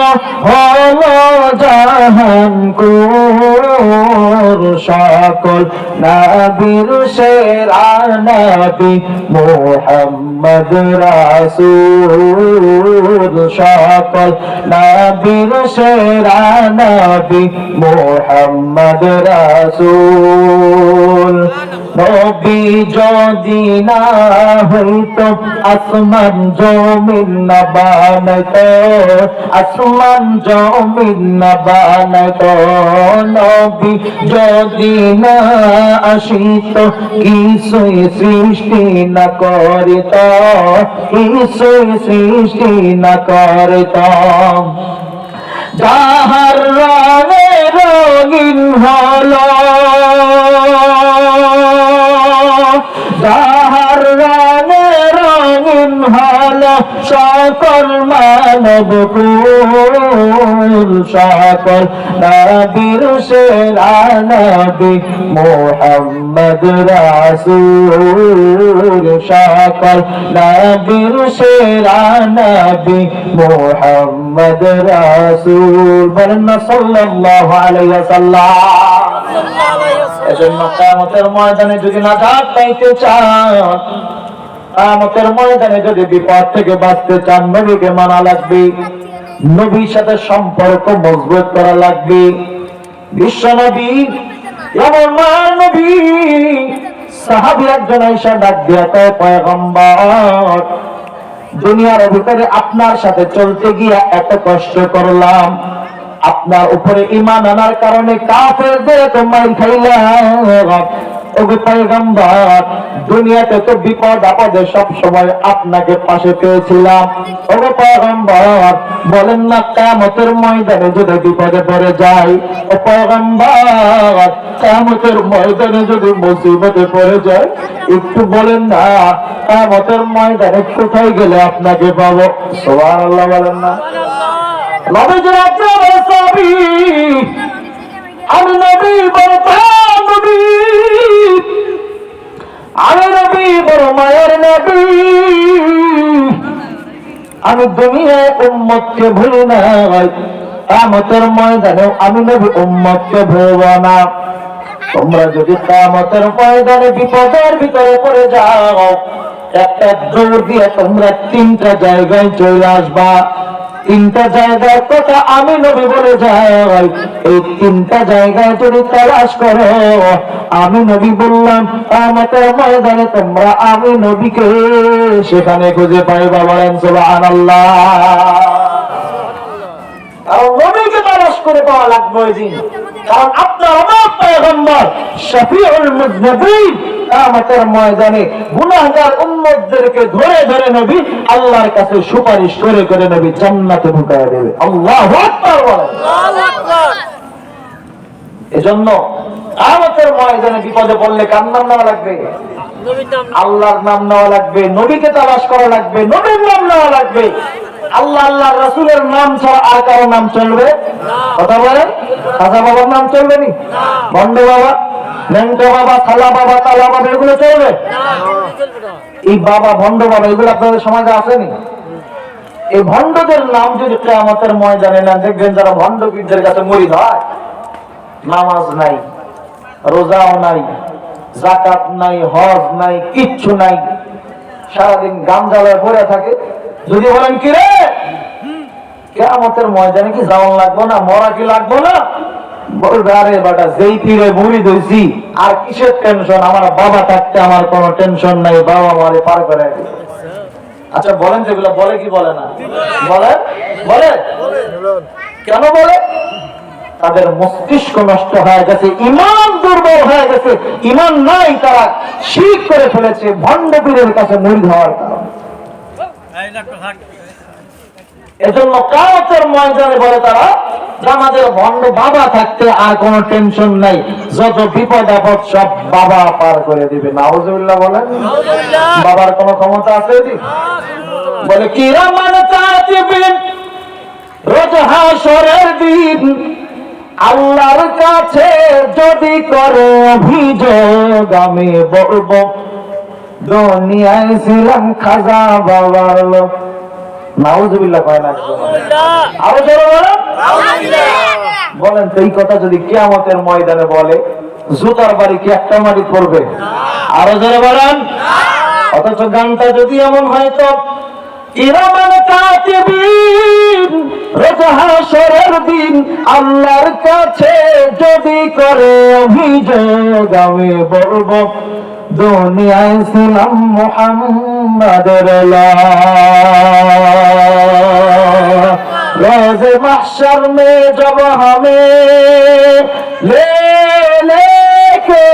হলো জাহান কুর, সকল নবীর সেরা নবী মুহাম্মদ রাসূল, সকল নবীর সেরা নবী মুহাম্মদ রাসূল। নবী যদি না হইতো আসমান জমিন না বানাইতো, আসমান জমিন না বানাইতো। নবী যদি না আসিত কিছুই সৃষ্টি না করিত, কিছুই সৃষ্টি না করিত। যাহার রঙে রঙিন হলো, যাহার রঙে রঙিন হলো সকল মানব কুল, সকল নবীর সেরা নবী মুহাম্মদ রাসূল, সকল নবীর সেরা নবী মুহাম্মদ রাসূল। বলেন না সাল্লাল্লাহু আলাইহি ওয়াসাল্লাম। এজন্য কিয়ামতের ময়দানে যদি নাজাত পাইতে চান, কিয়ামতের ময়দানে যদি বিপদ থেকে বাঁচতে চান, নবীকে মানা লাগবে, নবীর সাথে সম্পর্ক মজবুত করা লাগবে। বিশ্ব নবী এমন নবী, সাহাবী একজন আয়েশা ডাক দিয়া কয়, পয়গম্বর, দুনিয়ার ভিতরে আপনার সাথে চলতে গিয়া এত কষ্ট করলাম, আপনার উপরে ঈমান আনার কারণে কাফেরদের তো মাইর খাইলাম, ওগো পয়গম্বর, দুনিয়াতে তো বিপদ আপদে সব সময় আপনাকে পাশে পেয়েছিলাম। ওগো পয়গম্বর, বলেন না কিয়ামতের ময়দানে যদি বিপদে পড়ে যাই, ও পয়গম্বর কিয়ামতের ময়দানে যদি মুসিবতে পড়ে যায়, একটু বলেন না কিয়ামতের ময়দানে কোথায় গেলে আপনাকে পাবো? সুবহানাল্লাহ বলেন না। নবীজির আপনার সাহাবী, আমি নবী বড় নবী, আমি নবী বড় মায়ের নবী, আমি দুনিয়ায় উম্মতকে ভুলি নাই, কিয়ামতের ময়দানেও আমি নবী উম্মতকে ভুলব না। তোমরা যদি কিয়ামতের ময়দানে বিপদের ভিতরে পড়ে যাও, একটা দৌড় দিয়ে তোমরা 3টা জায়গায় চলে আসবা। 3টা জায়গার কথা আমি নবী বলে যাই, এই 3টা জায়গায় যদি তালাশ করো, আমি নবী বললাম কিয়ামতের ময়দানে তোমরা আমি নবীকে সেখানে খুঁজে পাইবা। বলেন সুবহানাল্লাহ। কারণ নবীকে তালাশ করে পাওয়া লাগবে ওই দিন। কারণ আপনার আমার পয়গম্বর শফিউল মুজনিবিন কিয়ামতের ময়দানে গুনাহগার উম্মতদেরকে ধরে ধরে নবী আল্লাহর কাছে সুপারিশ করে করে নবী জান্নাতে ঢুকায় দেবে। আল্লাহু আকবার বলেন। আল্লাহু আকবার। এজন্য কিয়ামতের ময়দানে বিপদে পড়লে কার নাম নেওয়া লাগবে? আল্লাহর নাম নেওয়া লাগবে, নবীকে তালাশ করা লাগবে, নবীর নাম নেওয়া লাগবে। আল্লাহ আল্লাহর রাসূলের নাম ছাড়া আর কারো নাম চলবে? কথা বলেন। খাজা বাবার নাম চলবে নি? ভণ্ড বাবা, ল্যাংটা বাবা, থালা বাবা, তালা বাবা এগুলো চলবে? এই বাবা ভণ্ড বাবা এগুলো আপনাদের সমাজে আসেনি? এই ভণ্ডদের নাম যদি কিয়ামতের ময়দানে না দেখবেন, যারা ভণ্ড পীরদের কাছে মুরিদ হয়, নামাজ নাই, রোজাও নাই, যাকাত নাই, হজ নাই, কিচ্ছু নাই, সারাদিন গামজালায় পড়ে থাকে। যদি বলেন কি রে কিয়ামতের ময়দানে কি যাওয়ান লাগবো না, মরা কি লাগবো না? বলবে আরে বেটা, যেই পীরে মুরিদ হইছি আর কিসের টেনশন, আমার বাবা থাকতে আমার কোনো টেনশন নাই, বাবা আমারে পার করে দিবে। আচ্ছা বলেন, যেগুলো বলে কি বলে না? বলে বলে কেন বলে? তাদের মস্তিষ্ক নষ্ট হয়ে গেছে, ইমান দুর্বল হয়ে গেছে, ইমান নাই, তারা শিরক করে ফেলেছে ভণ্ড পীরের কাছে মুরিদ হওয়ার কারণে। এজন্য কিয়ামতের ময়দানে বলে তারা যে আমাদের ভণ্ড বাবা থাকতে আর কোনো টেনশন নাই, যত বিপদ আপদ সব বাবা পার করে দিবে। নাউজুবিল্লাহ বলেন। বাবার কোনো ক্ষমতা আছে? বলে কিরামান কাতিবিন, রোজ হাসরের দিন আল্লাহর কাছে যদি করে অভিযোগ, আমি বলবো দুনিয়ায় ছিলাম খাজা বাবার লোক। নাউজুবিল্লাহ কয় না? আরো জোরে বলেন। বলেন তো এই কথা যদি কিয়ামতের ময়দানে বলে, জুতার বাড়ি কি একটা মাটি পড়বে? আরো জোরে বলেন। অথচ গানটা যদি এমন হয় তো কিরামান কাতিবিন, রোজ হাসরের দিন আল্লাহর কাছে যদি করে অভিযোগ, আমি বলবো দুনিয়ায় ছিলাম মুহাম্মাদের লাশ। रोज़ महशर में जब हमें ले लेके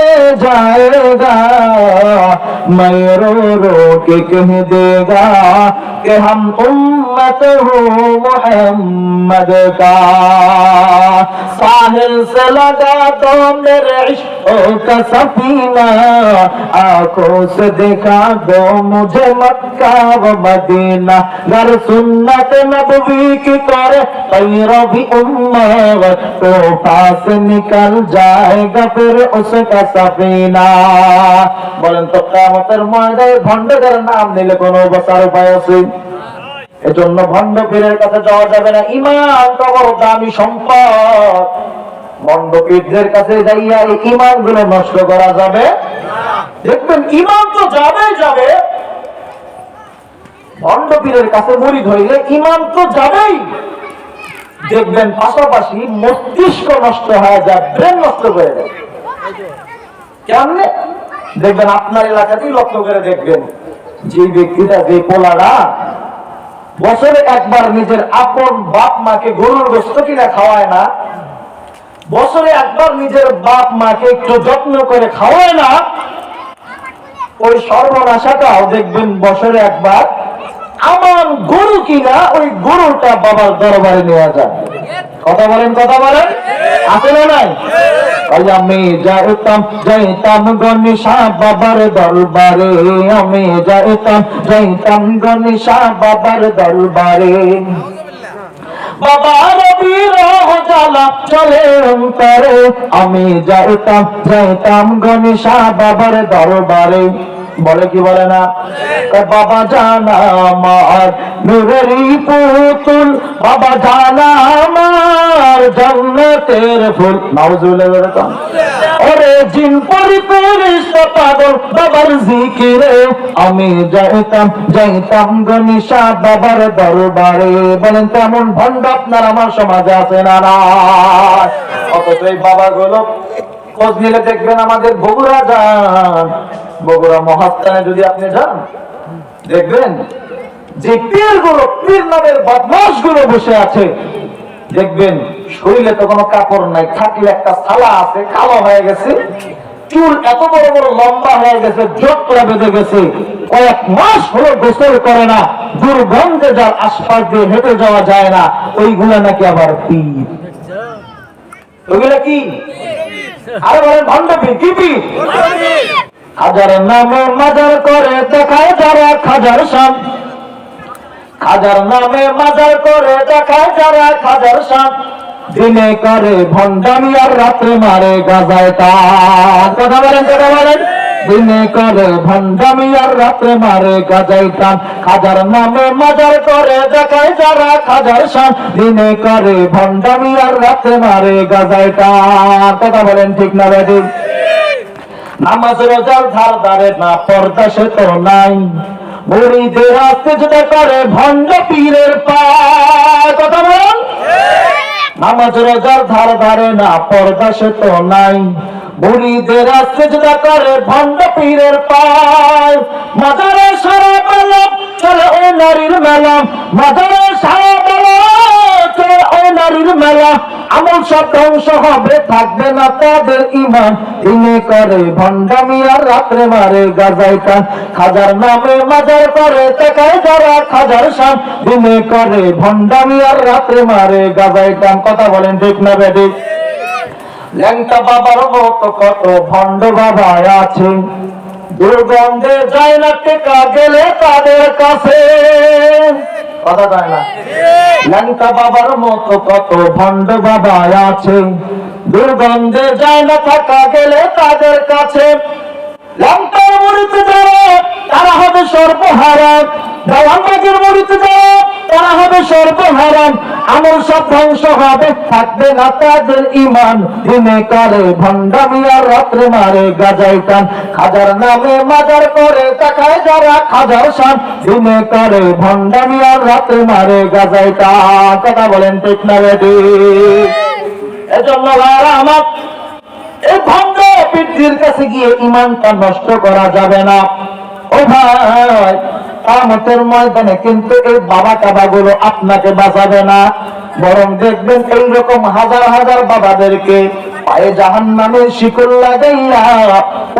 जाएगा, मैं रो रो के कह देगा कि हम उम्मत हो मोहम्मद का। साहिल से लगा तो मेरे इश्क़ का सफीना, आंखों से देखा दो मुझे मक्का व मदीना। घर सुन्नत नबवी की करे पैरवी उम्मत, तो पास निकल जाएगा फिर उसका सफीना। বলেন তো কিয়ামতের ময়দানে ভণ্ডদের নাম নিলে কোনো বাঁচার উপায় আছে? এজন্য ভণ্ড পীরের কাছে যাওয়া যাবে না। ঈমান তো বড় দামি সম্পদ, ভণ্ড পীরদের কাছে যাইয়া এই ঈমান গুলো নষ্ট করা যাবে না। দেখবেন ঈমান তো যাবেই যাবে, ভণ্ড পীরের কাছে মুরিদ হইলে ঈমান তো যাবেই, দেখবেন পাশাপাশি মস্তিষ্ক নষ্ট হয়ে যায়, ব্রেন নষ্ট হয়ে যায়। কেমনে? দেখবেন আপনার এলাকাতেই লক্ষ্য করে দেখবেন, যে ব্যক্তিটা, যে পোলারা বছরে একবার নিজের আপন বাপ মাকে গরুর গোশত কিনা খাওয়ায় না, বছরে একবার নিজের বাপ মাকে একটু যত্ন করে খাওয়ায় না, ওই সর্বনাশাটাও দেখবেন বছরে একবার আমার গরু কিনা ওই গরুটা বাবার দরবারে নেওয়া যায়। কথা বলেন, কথা বলেন, আছে না নাই? আমি যাইতাম গণেশা বাবার দরবারে, আমি যাইতাম গণেশা বাবার দরবারে। বাবার বিরহ জ্বালা চলে অন্তরে, আমি যাইতাম গণেশা বাবার দরবারে। বলে কি বলে না? বাবা জানা আমার নূরেরই পুতুল, বাবা জানা আমার জান্নাতের ফুল। নাউজুবিল্লাহ বলেন। ওরে জিন পরি ফেরেশতা পাগল বাবার জিকিরে, আমি যাইতাম গণেশা বাবার দরবারে। বলেন তেমন ভণ্ড আপনার আমার সমাজে আছে না? না। অথচ এই বাবাগুলো খোঁজ নিলে দেখবেন আমাদের বগুড়া যান, বগুড়া মহাস্থানে যদি আপনি যান, দেখবেন যে পীর নামের বদমাশ গুলো বসে আছে। দেখবেন শরীরে তো কোনো কাপড় নাই, থাকলে একটা ছালা আছে, কালো হয়ে গেছে, চুল এত বড় বড় লম্বা হয়ে গেছে, জটলা বেঁধে গেছে, কয়েক মাস হলো গোসল করে না, দুর্গন্ধে যার আশপাশ দিয়ে হেঁটে যাওয়া যায় না, ওইগুলা নাকি আবার পীর। ওইগুলা কি? আরে বলেন ভণ্ড পীর। কি পীর? হাজার নামে মাজার করে দেখায় যারা খাজার শান, খাজার নামে মাজার করে দেখায় যারা খাজার শান, দিনে করে ভণ্ডামি আর রাত্রে মারে গাজায় টান। কথা বলেন, কথা বলেন। দিনে করে ভণ্ডামি আর রাত্রে মারে গাজায় টান, খাজার নামে মাজার করে দেখায় যারা খাজার শান, দিনে করে ভণ্ডামি আর রাত্রে মারে গাজায় টান। কথা বলেন ঠিক না বেঠিক? নামাজ রোজার ধার ধারে না, পর্দা সে তো নাই, মুরিদের সেজদা করে ভণ্ড পীরের পায়। কথা বলেন। নামাজ রোজার ধার ধারে না, পর্দা সে তো নাই, মুরিদের সেজদা করে ভণ্ড পীরের পায়। মাজারে সারা বেলা চলে ও নারীর মেলা, মাজারে সারা বেলা চলে ও নারীর মেলা, আমল সব ধ্বংস হবে, থাকবে না তাদের ঈমান, দিনে করে ভণ্ডামি আর রাত্রে মারে গাজায় টান, খাজার নামে মাজার করে দেখায় যারা খাজার শান, দিনে করে ভণ্ডামি আর রাত্রে মারে গাজায় টান। কথা বলেন ঠিক না বেঠিক? ল্যাংটা বাবার মতো কত ভণ্ড বাবা আছে, দুর্গন্ধে যায় না টেকা গেলে তাদের কাছে। কথা যায় না? ল্যাংটা বাবার মতো কত ভণ্ড বাবা আছে, দুর্গন্ধে যায় না থাকা গেলে তাদের কাছে। ল্যাংটার মুড়িতে যারা তারা হবে সর্বহারা, দেওয়ানবাগের মুড়িতে যারা তারা হবে সর্বহারাম, আমল সব ধ্বংস হবে, থাকবে না তাদের ঈমান, দিনে করে ভণ্ডামি আর রাত্রে মারে গাজায় টান, খাজার নামে মাজার করে দেখায় যারা খাজার শান, দিনে করে ভণ্ডামি আর রাত্রে মারে গাজায় টান। কথা বলেন ঠিক না বেঠিক? এজন্য ভাইরা আমার, এই ভণ্ড পীরদের কাছে গিয়ে ঈমানটা নষ্ট করা যাবে না। ও ভাই, কিয়ামতের ময়দানে কিন্তু এই বাবা কাবাগুলো আপনাকে বাঁচাবে না, বরং দেখবেন এইরকম হাজার হাজার বাবাদেরকে পায়ে জাহান্নামের শিকল লাগাইয়া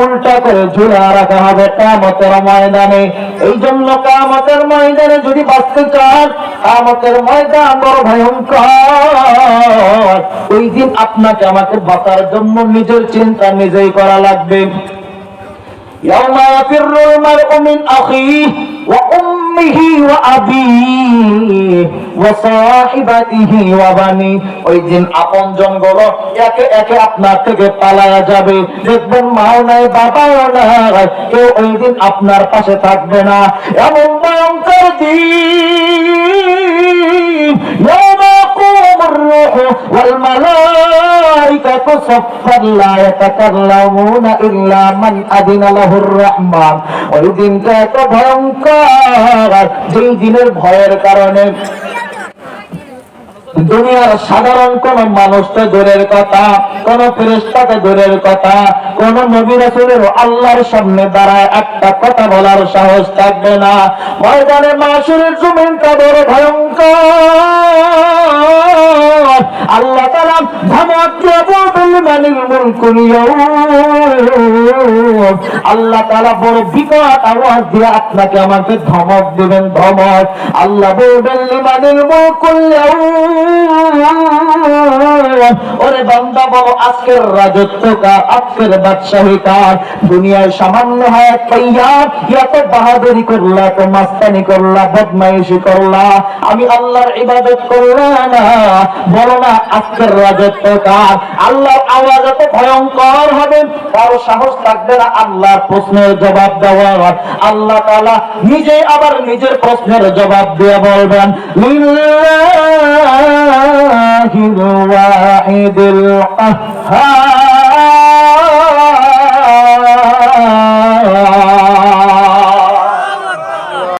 উল্টা করে ঝুলা রাখা হবে কিয়ামতের ময়দানে। এই জন্য কিয়ামতের ময়দানে যদি বাঁচতে চান, কিয়ামতের ময়দান বড় ভয়ঙ্কর। ওই দিন আপনাকে আমাকে বাঁচার জন্য নিজের চিন্তা নিজেই করা লাগবে। ইয়াউমা ইয়াফিরুল মার'উ মিন আখিহি ওয়া উম্মিহি ওয়া আবিহি ওয়া সাহিবাতিহি ওয়া বানি। ওই দিন আপনজন গুলো একে একে আপনার থেকে পালায়া যাবে। দেখবেন মাও নাই, বাবাও নাই, কেউ ওই দিন আপনার পাশে থাকবে না। এমন ভয়ঙ্কর দিন, ইয়াউমা ইয়াকুমুর রূহু ওয়াল মালাইকাতু সাফফান লা ইয়াতাকাল্লামুনা ইল্লা মান আদিনা লাহুর রহমান। ওই দিনটা এত ভয়ঙ্কর, যেই দিনের ভয়ের কারণে দুনিয়ার সাধারণ কোন মানুষ তো দূরের কথা, কোন ফেরেশতা তো দূরের কথা, কোন নবী রাসূলের আল্লাহর সামনে দাঁড়ায় একটা কথা বলার সাহস থাকবে না। ময়দানে মাশরের জমিনটা বড় ভয়ঙ্কর। আল্লাহ তাআলা ধমক দিয়ে বলবেন মানিল মুলকুল ইয়াউম। আল্লাহ তাআলা বড় বিকট আওয়াজ দিয়ে আপনাকে আমাকে ধমক দিবেন, ধমক। আল্লাহ বলবেন লিমানিল মুলকুল ইয়াউম। ওরে বান্দা বলো আজকের রাজত্ব কার, আজকের বাদশাহী কার? দুনিয়ায় সামান্য হায়াত পাইয়া এত বাহাদুরি করলা, এত মাস্তানি করলা, বদমাইশি করলা, আমি আল্লাহর ইবাদত করলাম না, বলো না আজকের রাজত্ব কার? আল্লাহর আওয়াজ এত ভয়ঙ্কর হবে, কারো সাহস থাকবে না আল্লাহর প্রশ্নের জবাব দেওয়ার। আল্লাহ তাআলা নিজে আবার নিজের প্রশ্নের জবাব দিয়ে বলবেন লিল্লাহিল ওয়াহিদিল কাহ্হার।